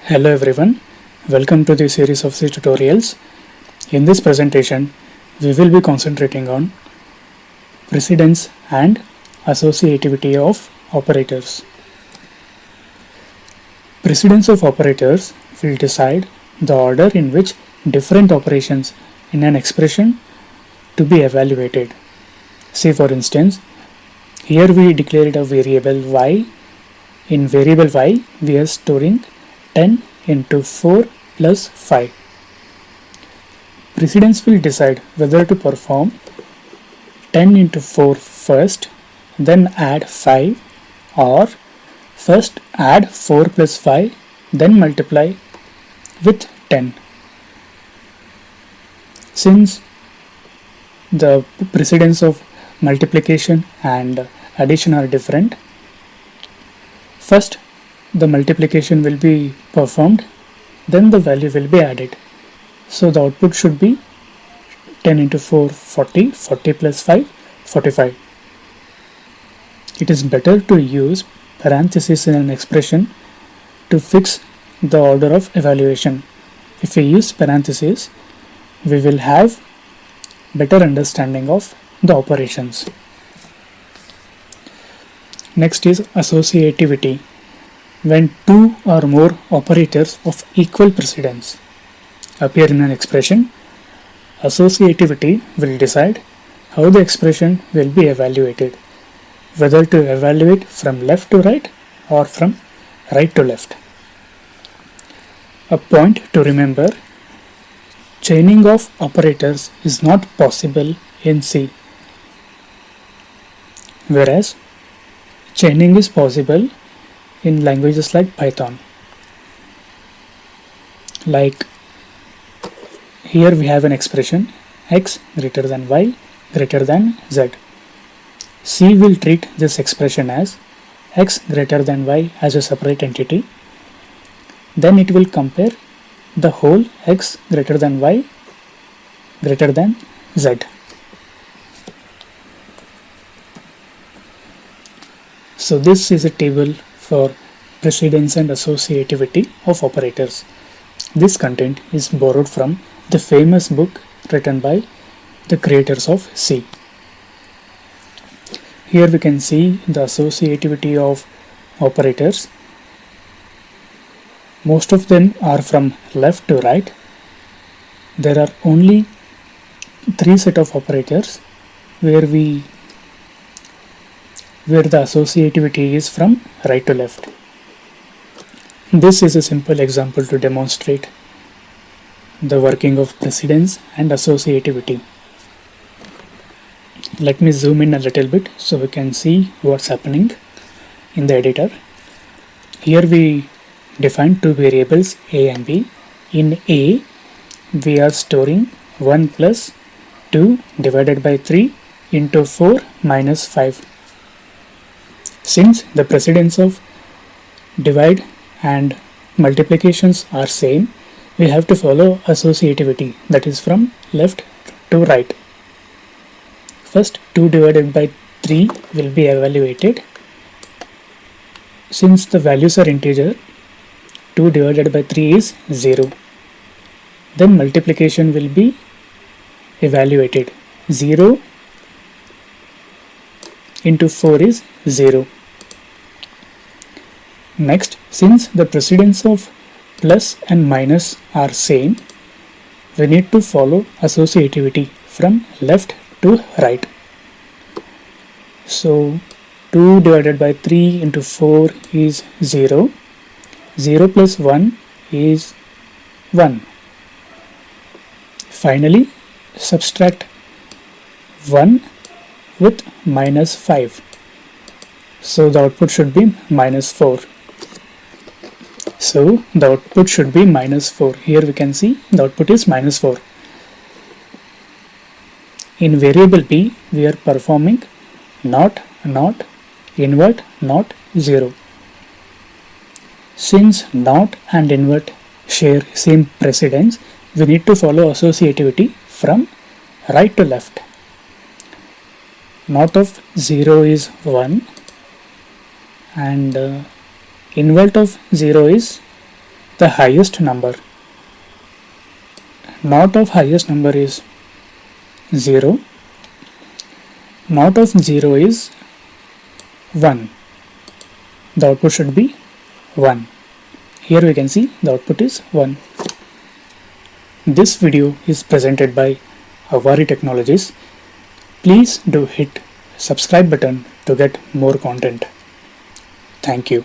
Hello everyone, welcome to the series of C tutorials. In this presentation, we will be concentrating on precedence and associativity of operators. Precedence of operators will decide the order in which different operations in an expression to be evaluated. Say for instance, here we declared a variable y. In variable y, we are storing 10 into 4 plus 5. Precedence will decide whether to perform 10 into 4 first, then add 5, or first add 4 plus 5, then multiply with 10. Since the precedence of multiplication and addition are different, first the multiplication will be performed, then the value will be added. So the output should be 10 into 4 40, 40 plus 5 45. It is better to use parentheses in an expression to fix the order of evaluation. If we use parentheses, we will have better understanding of the operations. Next is associativity. When two or more operators of equal precedence appear in an expression, associativity will decide how the expression will be evaluated, whether to evaluate from left to right or from right to left. A point to remember: chaining of operators is not possible in C, whereas chaining is possible in languages like Python. Like here we have an expression x greater than y greater than z. C will treat this expression as x greater than y as a separate entity. Then it will compare the whole x greater than y greater than z. So this is a table for precedence and associativity of operators. This content is borrowed from the famous book written by the creators of C. Here we can see the associativity of operators. Most of them are from left to right. There are only 3 set of operators where the associativity is from right to left. This is a simple example to demonstrate the working of precedence and associativity. Let me zoom in a little bit so we can see what's happening in the editor. Here we define two variables a and b. In a, we are storing 1 plus 2 divided by 3 into 4 minus 5. Since the precedence of divide and multiplications are same, we have to follow associativity, that is from left to right. First 2 divided by 3 will be evaluated. Since the values are integer, 2 divided by 3 is 0. Then multiplication will be evaluated. 0 into 4 is 0. Next, since the precedence of plus and minus are same, we need to follow associativity from left to right. So 2 divided by 3 into 4 is 0. 0 plus 1 is 1. Finally, subtract 1 with minus 5. So the output should be minus 4. So the output should be minus 4. Here we can see the output is minus 4. In variable b, we are performing not, invert, not, 0. Since not and invert share same precedence, we need to follow associativity from right to left. Not of 0 is 1 and invert of 0 is the highest number. Not of highest number is 0. Not of 0 is 1. The output should be 1. Here we can see the output is 1. This video is presented by Avari Technologies. Please do hit subscribe button to get more content. Thank you.